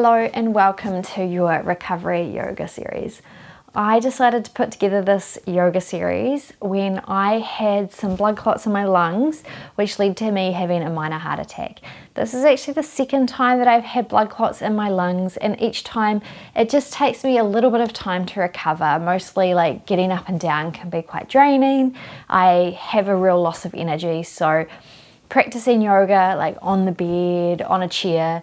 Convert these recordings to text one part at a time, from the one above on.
Hello and welcome to your recovery yoga series. I decided to put together this yoga series when I had some blood clots in my lungs, which led to me having a minor heart attack. This is actually the second time that I've had blood clots in my lungs, and each time it just takes me a little bit of time to recover. Mostly like getting up and down can be quite draining. I have a real loss of energy, so practicing yoga like on the bed, on a chair,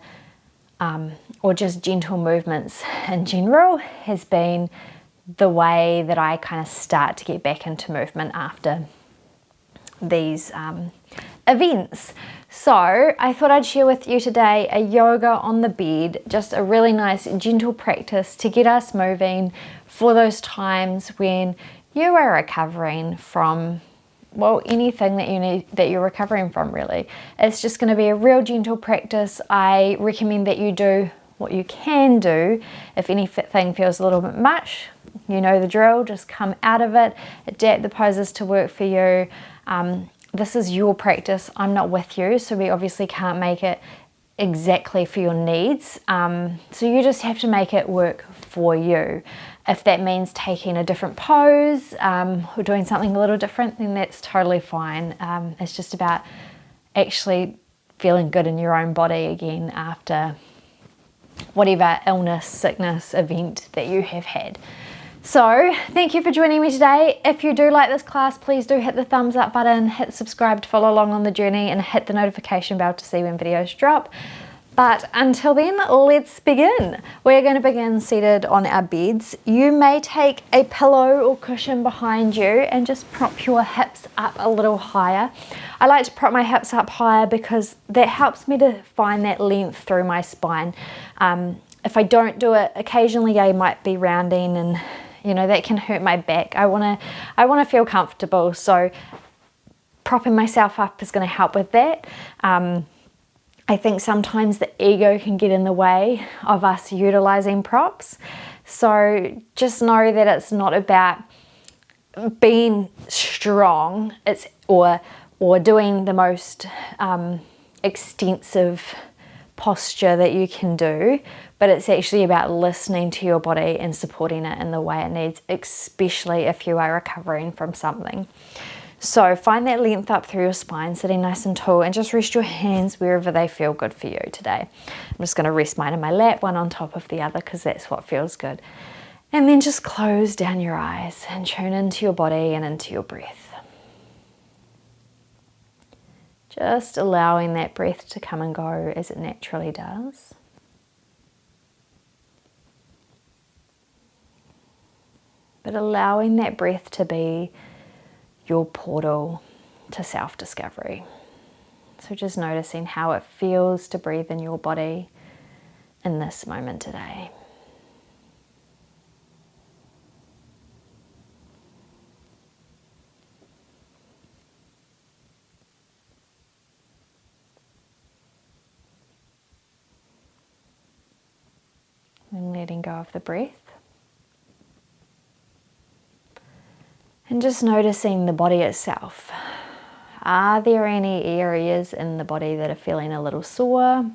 or just gentle movements in general has been the way that I kind of start to get back into movement after these events. So I thought I'd share with you today a yoga on the bed, just a really nice gentle practice to get us moving for those times when you are recovering from, well, anything that you need, that you're recovering from really. It's just going to be a real gentle practice. I recommend that you do what you can do. If anything feels a little bit much, you know the drill, just come out of it, adapt the poses to work for you. This is your practice, I'm not with you, so we obviously can't make it exactly for your needs. So you just have to make it work for you. If that means taking a different pose or doing something a little different, then that's totally fine. It's just about actually feeling good in your own body again after whatever illness, sickness, event that you have had. So thank you for joining me today. If you do like this class, please do hit the thumbs up button, hit subscribe to follow along on the journey, and hit the notification bell to see when videos drop. But until then, let's begin. We're going to begin seated on our beds. You may take a pillow or cushion behind you and just prop your hips up a little higher. I like to prop my hips up higher because that helps me to find that length through my spine. If I don't do it, occasionally I might be rounding, and you know that can hurt my back. I want to feel comfortable, so propping myself up is going to help with that. I think sometimes the ego can get in the way of us utilizing props. So just know that it's not about being strong, or doing the most extensive posture that you can do, but it's actually about listening to your body and supporting it in the way it needs, especially if you are recovering from something. So find that length up through your spine, sitting nice and tall, and just rest your hands wherever they feel good for you today. I'm just going to rest mine in my lap, one on top of the other, because that's what feels good. And then just close down your eyes and tune into your body and into your breath. Just allowing that breath to come and go as it naturally does. But allowing that breath to be your portal to self-discovery. So just noticing how it feels to breathe in your body in this moment today. And letting go of the breath. And just noticing the body itself. Are there any areas in the body that are feeling a little sore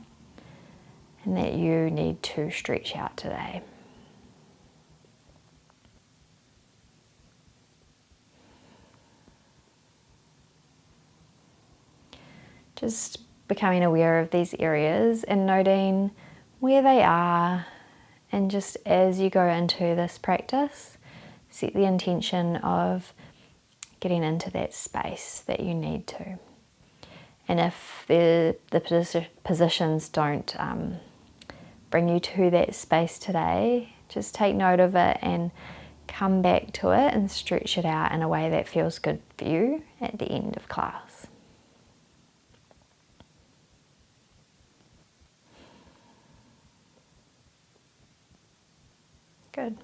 and that you need to stretch out today? Just becoming aware of these areas and noting where they are, and just as you go into this practice, set the intention of getting into that space that you need to. And if the positions don't bring you to that space today, just take note of it and come back to it and stretch it out in a way that feels good for you at the end of class. Good.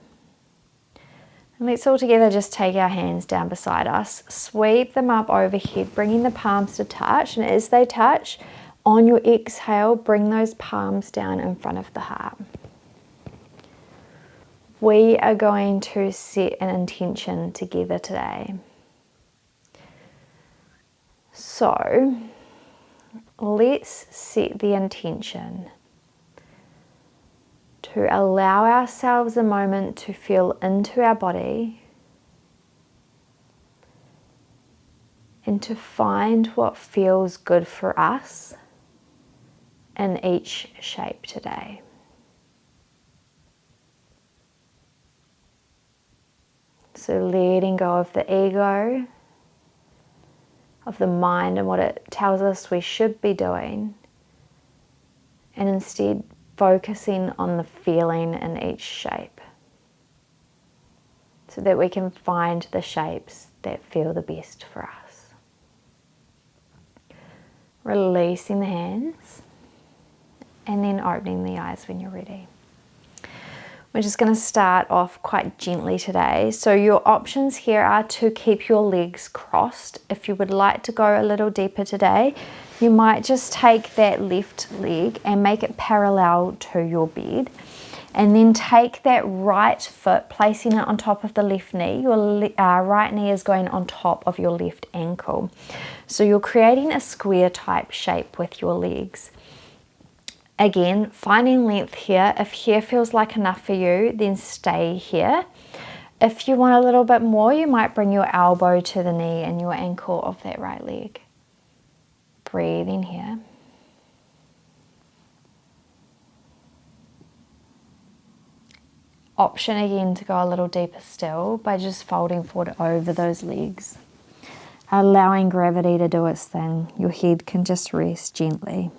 And let's all together just take our hands down beside us, sweep them up overhead, bringing the palms to touch, and as they touch, on your exhale, bring those palms down in front of the heart. We are going to set an intention together today. So, let's set the intention to allow ourselves a moment to feel into our body and to find what feels good for us in each shape today. So letting go of the ego, of the mind and what it tells us we should be doing, and instead focusing on the feeling in each shape so that we can find the shapes that feel the best for us. Releasing the hands and then opening the eyes when you're ready. We're just going to start off quite gently today. So your options here are to keep your legs crossed. If you would like to go a little deeper today, you might just take that left leg and make it parallel to your bed. And then take that right foot, placing it on top of the left knee. Your right knee is going on top of your left ankle. So you're creating a square type shape with your legs. Again, finding length here. If here feels like enough for you, then stay here. If you want a little bit more, you might bring your elbow to the knee and your ankle of that right leg. Breathing here. Option again to go a little deeper still by just folding forward over those legs. Allowing gravity to do its thing. Your head can just rest gently.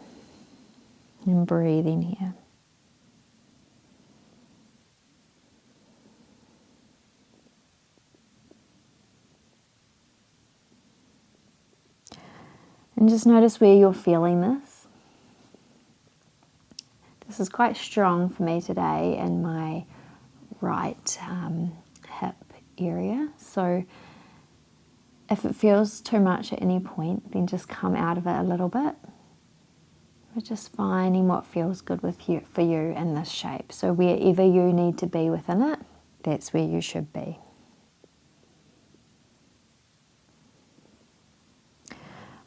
And breathing here. And just notice where you're feeling this. This is quite strong for me today in my right hip area. So if it feels too much at any point, then just come out of it a little bit. We're just finding what feels good for you in this shape. So wherever you need to be within it, that's where you should be.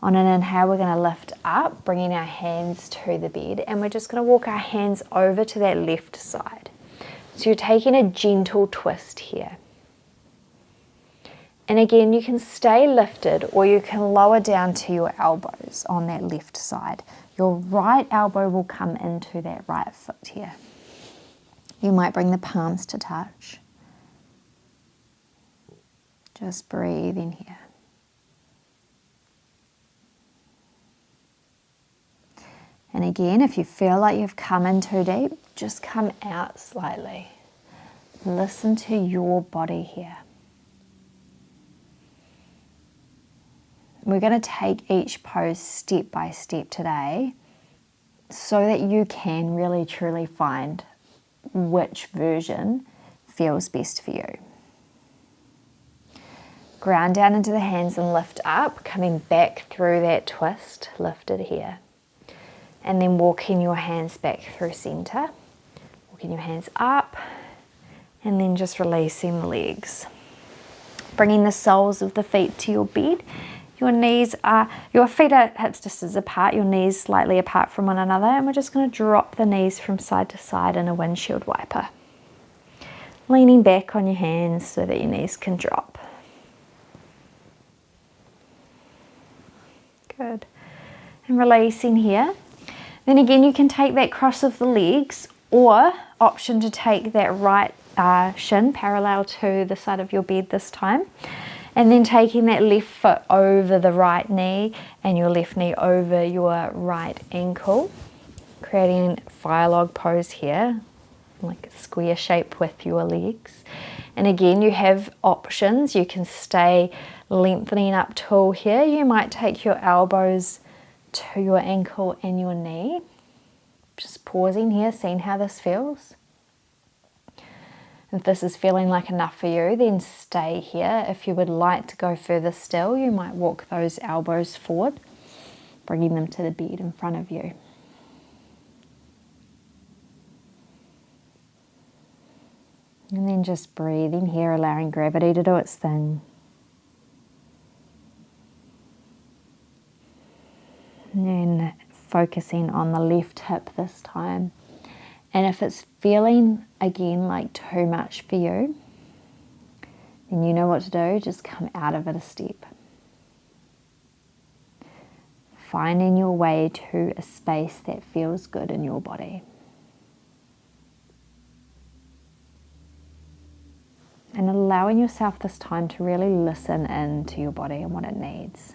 On an inhale, we're going to lift up, bringing our hands to the bed, and we're just going to walk our hands over to that left side. So you're taking a gentle twist here. And again, you can stay lifted or you can lower down to your elbows on that left side. Your right elbow will come into that right foot here. You might bring the palms to touch. Just breathe in here. And again, if you feel like you've come in too deep, just come out slightly. Listen to your body here. We're going to take each pose step by step today so that you can really truly find which version feels best for you. Ground down into the hands and lift up, coming back through that twist, lifted here. And then walking your hands back through center, walking your hands up, and then just releasing the legs. Bringing the soles of the feet to your bed. Your feet are hips distance apart, your knees slightly apart from one another, and we're just going to drop the knees from side to side in a windshield wiper. Leaning back on your hands so that your knees can drop. Good. And releasing here. Then again, you can take that cross of the legs, or option to take that right shin parallel to the side of your bed this time. And then taking that left foot over the right knee and your left knee over your right ankle. Creating a fire log pose here, like a square shape with your legs. And again, you have options. You can stay lengthening up tall here. You might take your elbows to your ankle and your knee. Just pausing here, seeing how this feels. If this is feeling like enough for you, then stay here. If you would like to go further still, you might walk those elbows forward, bringing them to the bed in front of you. And then just breathing here, allowing gravity to do its thing. And then focusing on the left hip this time. And if it's feeling again like too much for you, then you know what to do. Just come out of it a step. Finding your way to a space that feels good in your body. And allowing yourself this time to really listen into your body and what it needs.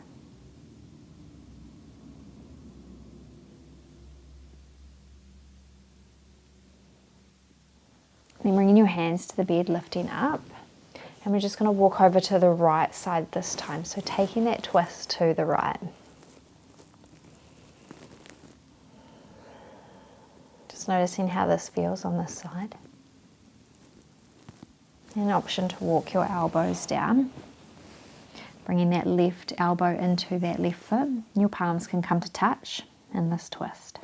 Then bringing your hands to the bed, lifting up. And we're just going to walk over to the right side this time. So taking that twist to the right. Just noticing how this feels on this side. An option to walk your elbows down. Bringing that left elbow into that left foot. Your palms can come to touch in this twist.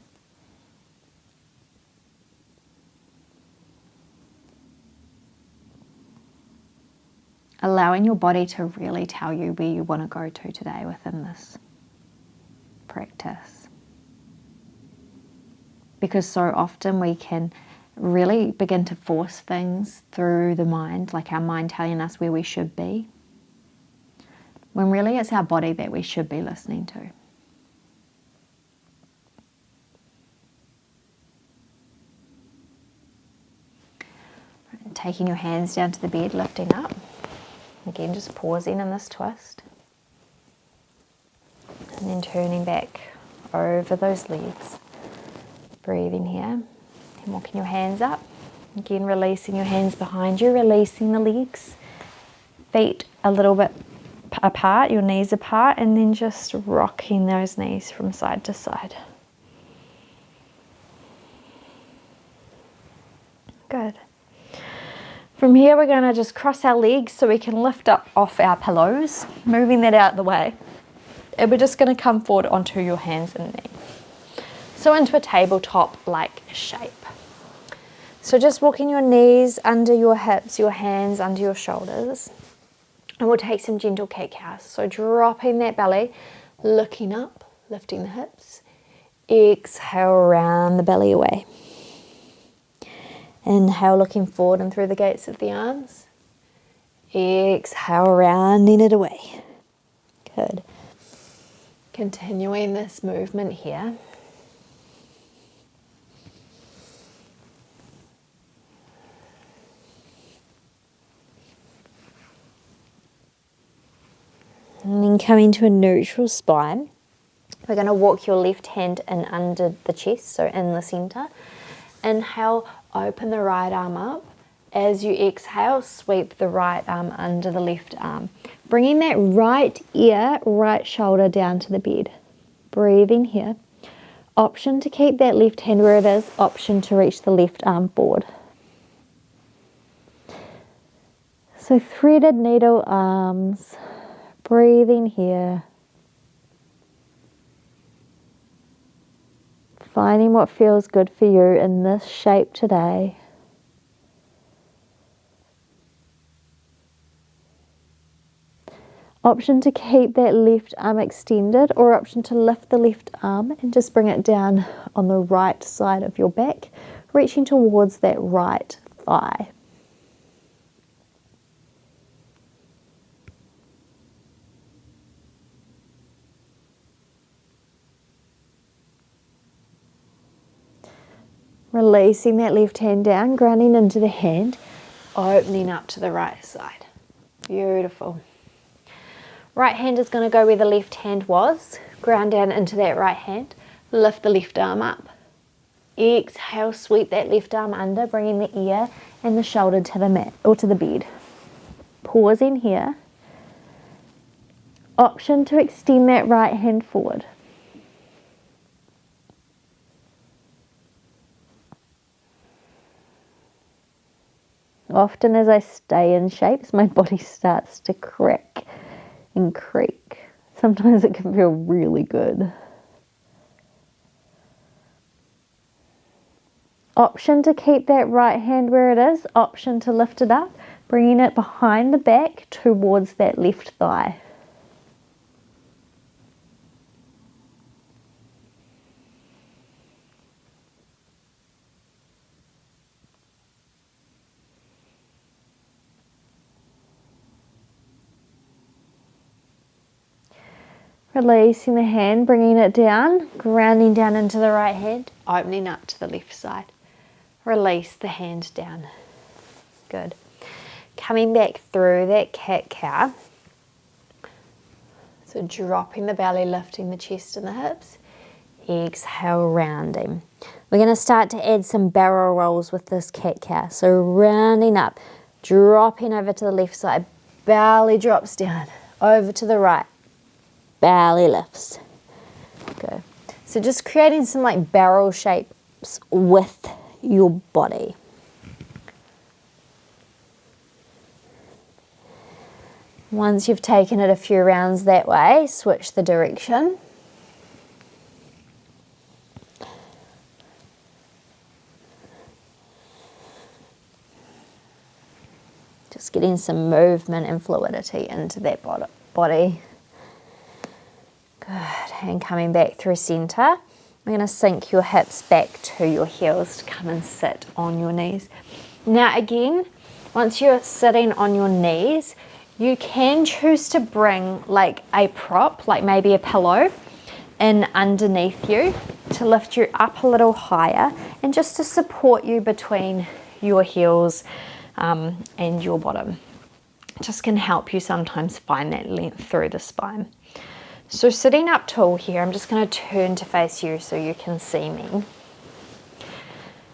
Allowing your body to really tell you where you want to go to today within this practice. Because so often we can really begin to force things through the mind, like our mind telling us where we should be, when really it's our body that we should be listening to. And taking your hands down to the bed, lifting up. Again, just pausing in this twist. And then turning back over those legs. Breathing here. And walking your hands up. Again, releasing your hands behind you, releasing the legs. Feet a little bit apart, your knees apart, and then just rocking those knees from side to side. Good. From here, we're going to just cross our legs so we can lift up off our pillows, moving that out of the way. And we're just going to come forward onto your hands and knees. So into a tabletop-like shape. So just walking your knees under your hips, your hands under your shoulders. And we'll take some gentle cat-cows. So dropping that belly, looking up, lifting the hips. Exhale, round the belly away. Inhale, looking forward and through the gates of the arms. Exhale, rounding it away. Good. Continuing this movement here. And then coming to a neutral spine. We're going to walk your left hand in under the chest, so in the center. Inhale, open the right arm up. As you exhale, sweep the right arm under the left arm. Bringing that right ear, right shoulder down to the bed. Breathing here. Option to keep that left hand where it is. Option to reach the left arm forward. So threaded needle arms. Breathing here. Finding what feels good for you in this shape today. Option to keep that left arm extended, or option to lift the left arm and just bring it down on the right side of your back, reaching towards that right thigh. Releasing that left hand down, grounding into the hand, opening up to the right side. Beautiful. Right hand is going to go where the left hand was. Ground down into that right hand. Lift the left arm up. Exhale, sweep that left arm under, bringing the ear and the shoulder to the mat or to the bed. Pausing here. Option to extend that right hand forward. Often as I stay in shapes, my body starts to crack and creak. Sometimes it can feel really good. Option to keep that right hand where it is. Option to lift it up, bringing it behind the back towards that left thigh. Releasing the hand, bringing it down, grounding down into the right hand, opening up to the left side. Release the hand down. Good. Coming back through that cat-cow. So dropping the belly, lifting the chest and the hips. Exhale, rounding. We're going to start to add some barrel rolls with this cat-cow. So rounding up, dropping over to the left side, belly drops down, over to the right, belly lifts. Good. So just creating some like barrel shapes with your body. Once you've taken it a few rounds that way, switch the direction. Just getting some movement and fluidity into that body. Good. And coming back through center. We're going to sink your hips back to your heels to come and sit on your knees. Now again, once you're sitting on your knees, you can choose to bring like a prop, like maybe a pillow, in underneath you to lift you up a little higher and just to support you between your heels and your bottom. Just can help you sometimes find that length through the spine. So sitting up tall here, I'm just going to turn to face you so you can see me.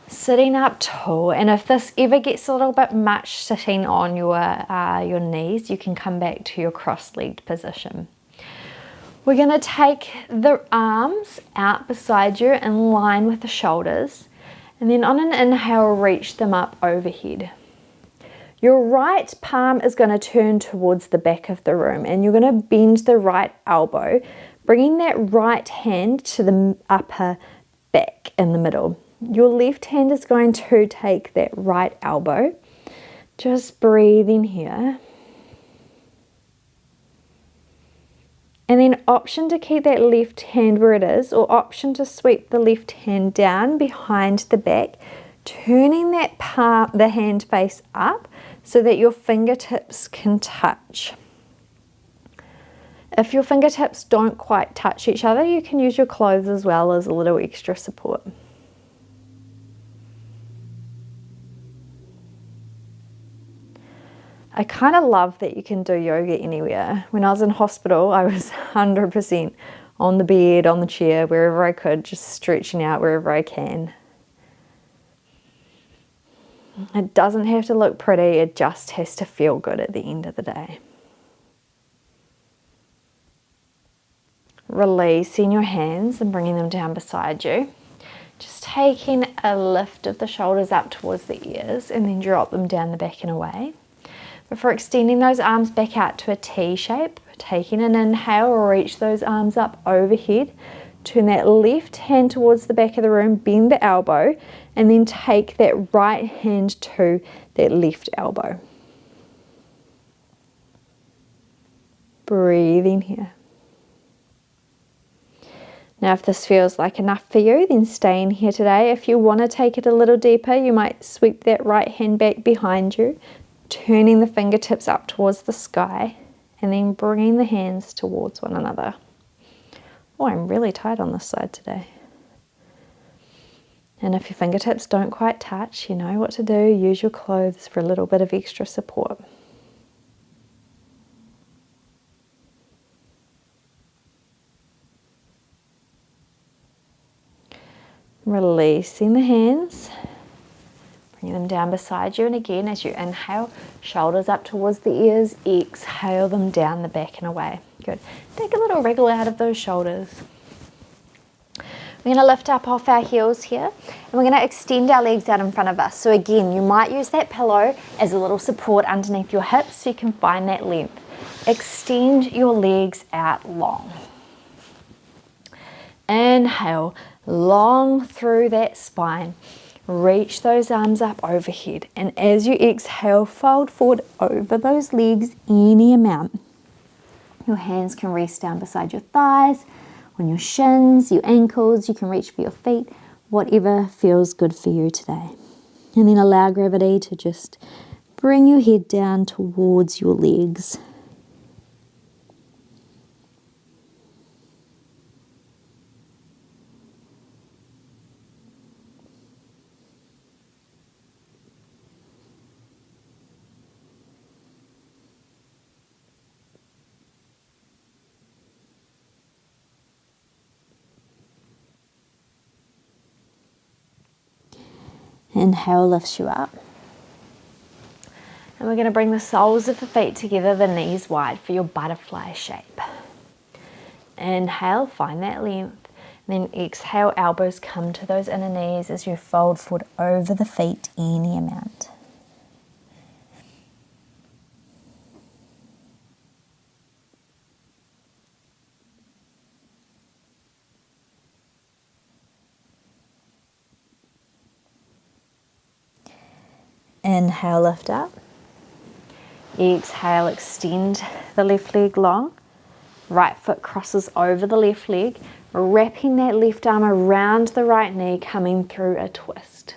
Sitting up tall, and if this ever gets a little bit much sitting on your knees, you can come back to your cross-legged position. We're going to take the arms out beside you in line with the shoulders, and then on an inhale, reach them up overhead. Your right palm is going to turn towards the back of the room, and you're going to bend the right elbow, bringing that right hand to the upper back in the middle. Your left hand is going to take that right elbow. Just breathing here. And then option to keep that left hand where it is, or option to sweep the left hand down behind the back, turning that the hand face up so that your fingertips can touch. If your fingertips don't quite touch each other, you can use your clothes as well as a little extra support. I kind of love that you can do yoga anywhere. When I was in hospital, I was 100% on the bed, on the chair, wherever I could, just stretching out wherever I can. It doesn't have to look pretty, it just has to feel good at the end of the day. Releasing your hands and bringing them down beside you. Just taking a lift of the shoulders up towards the ears and then drop them down the back and away. Before extending those arms back out to a T shape, taking an inhale, reach those arms up overhead, turn that left hand towards the back of the room, bend the elbow, and then take that right hand to that left elbow. Breathing here. Now if this feels like enough for you, then stay in here today. If you want to take it a little deeper, you might sweep that right hand back behind you, turning the fingertips up towards the sky, and then bringing the hands towards one another. Oh, I'm really tight on this side today. And if your fingertips don't quite touch, you know what to do. Use your clothes for a little bit of extra support. Releasing the hands. Bring them down beside you, and again as you inhale, shoulders up towards the ears, exhale them down the back and away. Good. Take a little wriggle out of those shoulders. We're going to lift up off our heels here, and we're going to extend our legs out in front of us. So again, you might use that pillow as a little support underneath your hips so you can find that length. Extend your legs out long. Inhale, long through that spine. Reach those arms up overhead, and as you exhale, fold forward over those legs any amount. Your hands can rest down beside your thighs, on your shins, your ankles. You can reach for your feet, whatever feels good for you today. And then allow gravity to just bring your head down towards your legs. Inhale lifts you up. And we're going to bring the soles of the feet together, the knees wide for your butterfly shape. Inhale, find that length. Then exhale, elbows come to those inner knees as you fold forward over the feet any amount. Inhale, lift up. Exhale, extend the left leg long. Right foot crosses over the left leg, wrapping that left arm around the right knee, coming through a twist.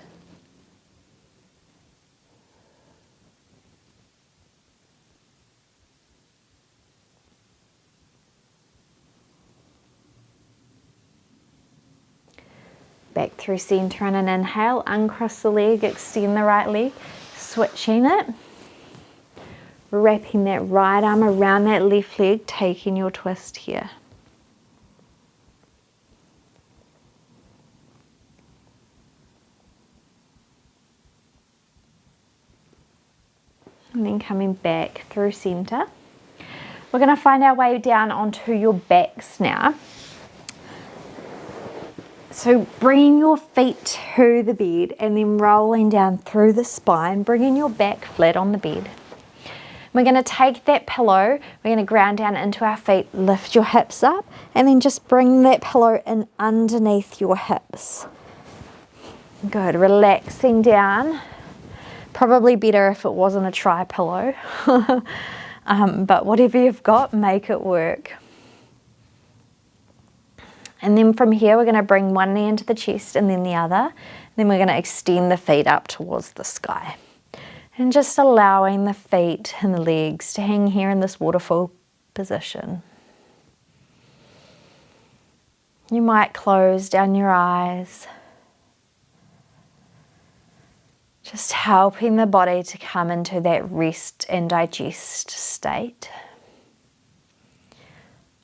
Back through center on an inhale, uncross the leg, extend the right leg, switching it. Wrapping that right arm around that left leg, taking your twist here. And then coming back through center. We're going to find our way down onto your backs now. So bringing your feet to the bed and then rolling down through the spine, bringing your back flat on the bed. We're going to take that pillow, we're going to ground down into our feet, lift your hips up, and then just bring that pillow in underneath your hips. Good, relaxing down. Probably better if it wasn't a tri-pillow, but whatever you've got, make it work. And then from here, we're going to bring one knee into the chest and then the other. Then we're going to extend the feet up towards the sky. And just allowing the feet and the legs to hang here in this waterfall position. You might close down your eyes. Just helping the body to come into that rest and digest state,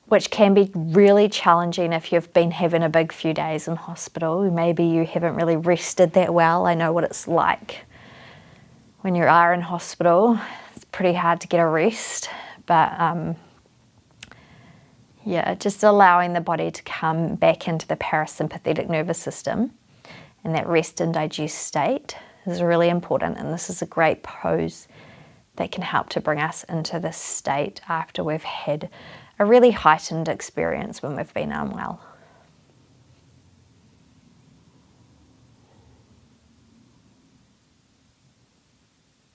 which can be really challenging if you've been having a big few days in hospital. Maybe you haven't really rested that well. I know what it's like. When you are in hospital, it's pretty hard to get a rest, but yeah, just allowing the body to come back into the parasympathetic nervous system and that rest and digest state is really important, and this is a great pose that can help to bring us into this state after we've had a really heightened experience when we've been unwell.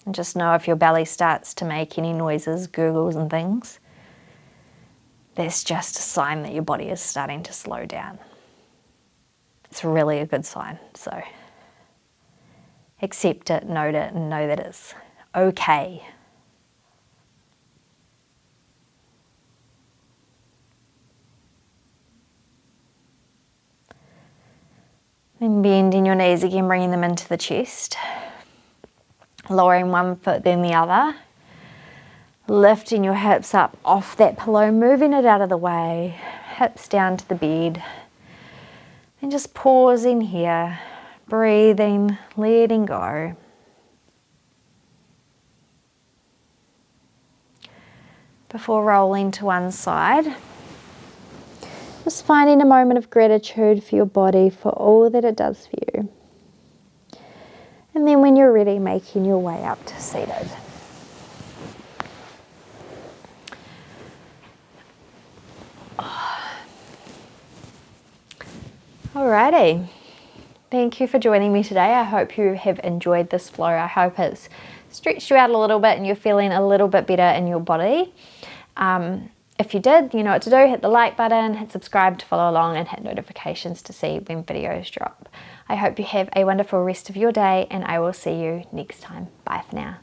And just know if your belly starts to make any noises, gurgles and things, that's just a sign that your body is starting to slow down. It's really a good sign, so accept it, note it, and know that it's okay. Then bending your knees again, bringing them into the chest. Lowering one foot then the other. Lifting your hips up off that pillow, moving it out of the way. Hips down to the bed. And just pausing here. Breathing, letting go. Before rolling to one side. Just finding a moment of gratitude for your body, for all that it does for you. And then when you're ready, making your way up to seated. Alrighty. Thank you for joining me today. I hope you have enjoyed this flow. I hope it's stretched you out a little bit and you're feeling a little bit better in your body. If you did, you know what to do. Hit the like button, hit subscribe to follow along, and hit notifications to see when videos drop. I hope you have a wonderful rest of your day, and I will see you next time. Bye for now.